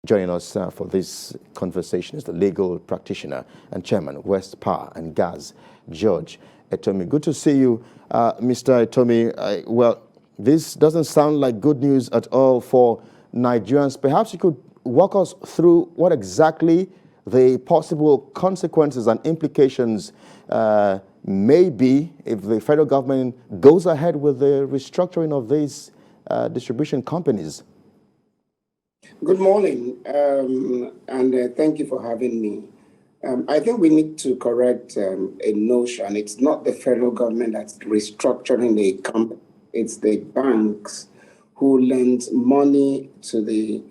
Joining us for this conversation is the legal practitioner and chairman, West Power and Gas, George Etomi. Good to see you, Mr. Etomi. Well, this doesn't sound like good news at all for Nigerians. Perhaps you could walk us through what exactly the possible consequences and implications may be if the federal government goes ahead with the restructuring of these distribution companies. Good morning, and thank you for having me. I think we need to correct a notion. It's not the federal government that's restructuring the company. It's the banks who lend money to the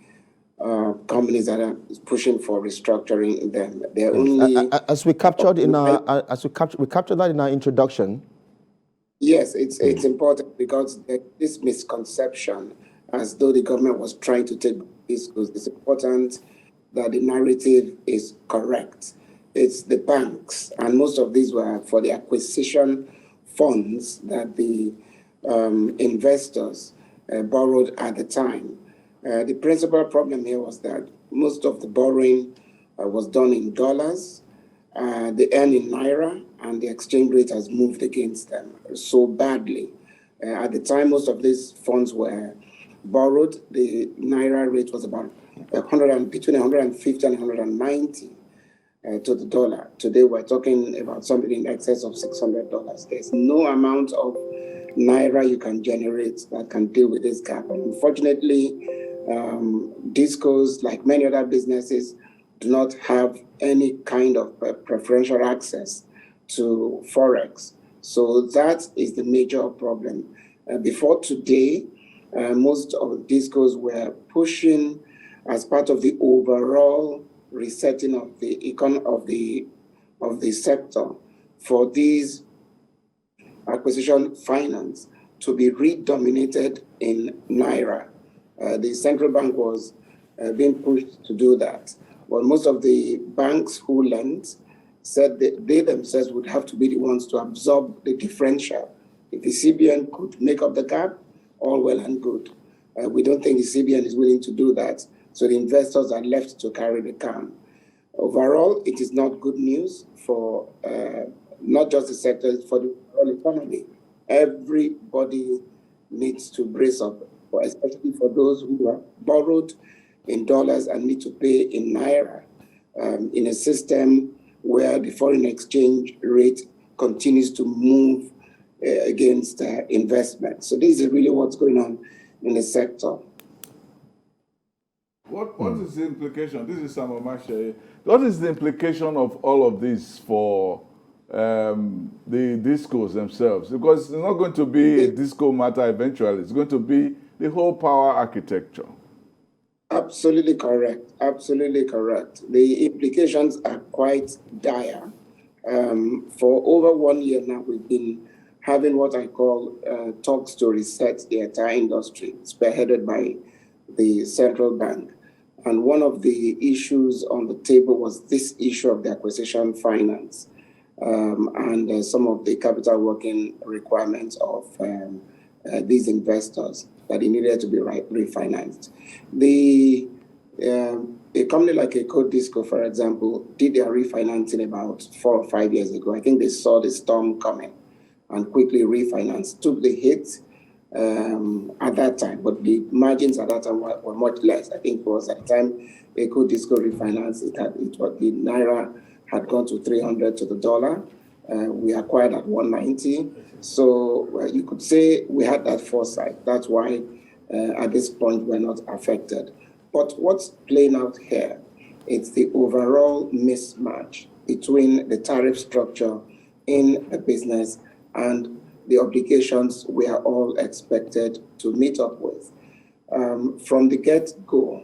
companies that are pushing for restructuring them. They're only as we captured in our we captured that in our introduction. Yes, it's important because there's this misconception as though the government was trying to take this, because it's important that the narrative is correct. It's the banks, and most of these were for the acquisition funds that the investors borrowed at the time. The principal problem here was that most of the borrowing was done in dollars, they earn in naira, and the exchange rate has moved against them so badly. At the time, most of these funds were borrowed. The naira rate was about between 150 and 190 to the dollar. Today, we're talking about something in excess of $600. There's no amount of naira you can generate that can deal with this gap. And unfortunately, discos, like many other businesses, do not have any kind of preferential access to Forex. So that is the major problem. Before today, most of the discos were pushing as part of the overall resetting of the sector for these acquisition finance to be redominated in naira. The central bank was being pushed to do that. But most of the banks who lent said that they themselves would have to be the ones to absorb the differential. If the CBN could make up the gap, all well and good. We don't think the CBN is willing to do that, so the investors are left to carry the can. Overall, it is not good news for not just the sector, for the whole economy. Everybody needs to brace up, especially for those who are borrowed in dollars and need to pay in naira in a system where the foreign exchange rate continues to move against investment. So this is really what's going on in the sector. What is the implication? This is Sam Omashe. What is the implication of all of this for the discos themselves? Because it's not going to be a disco matter eventually. It's going to be the whole power architecture. Absolutely correct. Absolutely correct. The implications are quite dire. For over 1 year now, we've been having what I call talks to reset the entire industry, spearheaded by the central bank. And one of the issues on the table was this issue of the acquisition finance and some of the capital working requirements of these investors that it needed to be refinanced. A company like Eco Disco, for example, did their refinancing about 4 or 5 years ago. I think they saw the storm coming and quickly refinanced, took the hit at that time, but the margins at that time were much less. I think it was at the time Eco Disco refinanced, the naira had gone to 300 to the dollar. We acquired at 190. So you could say we had that foresight. That's why at this point we're not affected. But what's playing out here, it's the overall mismatch between the tariff structure in a business and the obligations we are all expected to meet up with. From the get-go,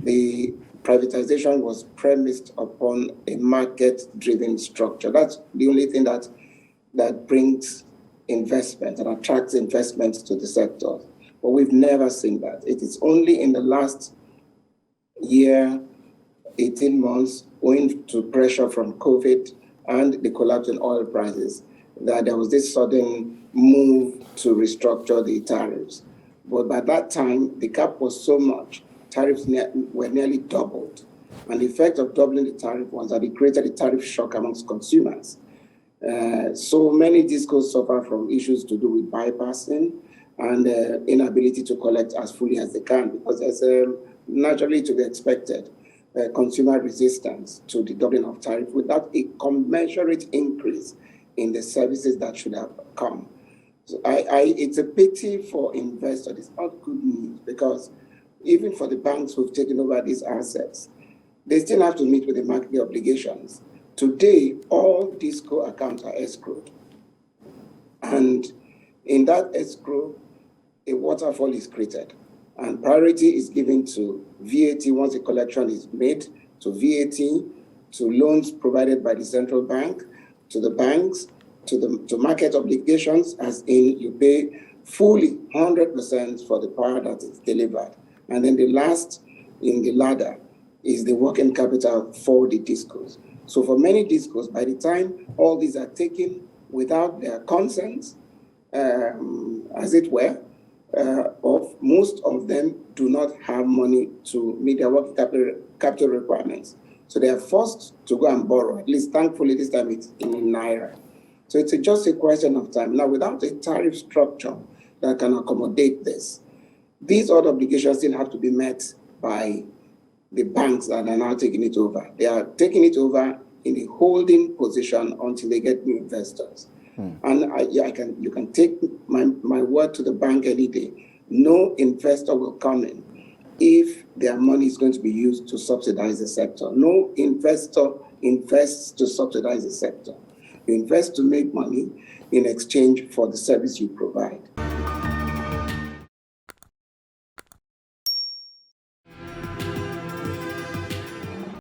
the privatization was premised upon a market-driven structure. That's the only thing that brings investment and attracts investment to the sector. But we've never seen that. It is only in the last year, 18 months, owing to pressure from COVID and the collapse in oil prices, that there was this sudden move to restructure the tariffs. But by that time, the gap was so much tariffs were nearly doubled. And the effect of doubling the tariff was that it created a tariff shock amongst consumers. So many discos suffer from issues to do with bypassing and inability to collect as fully as they can, because there's naturally to be expected consumer resistance to the doubling of tariff without a commensurate increase in the services that should have come. So it's a pity for investors. It's not good news, because even for the banks who've taken over these assets, they still have to meet with the market obligations. Today, all disco accounts are escrowed. And in that escrow, a waterfall is created. And priority is given to VAT once a collection is made, to VAT, to loans provided by the central bank, to the banks, to market obligations, as in you pay fully 100% for the power that is delivered. And then the last in the ladder is the working capital for the discos. So for many discos, by the time all these are taken without their consent, as it were, most of them do not have money to meet their working capital requirements. So they are forced to go and borrow. At least, thankfully, this time it's in Naira. So it's just a question of time. Now, without a tariff structure that can accommodate this, these other obligations still have to be met by the banks that are now taking it over. They are taking it over in a holding position until they get new investors. And you can take my word to the bank any day. No investor will come in if their money is going to be used to subsidize the sector. No investor invests to subsidize the sector. You invest to make money in exchange for the service you provide.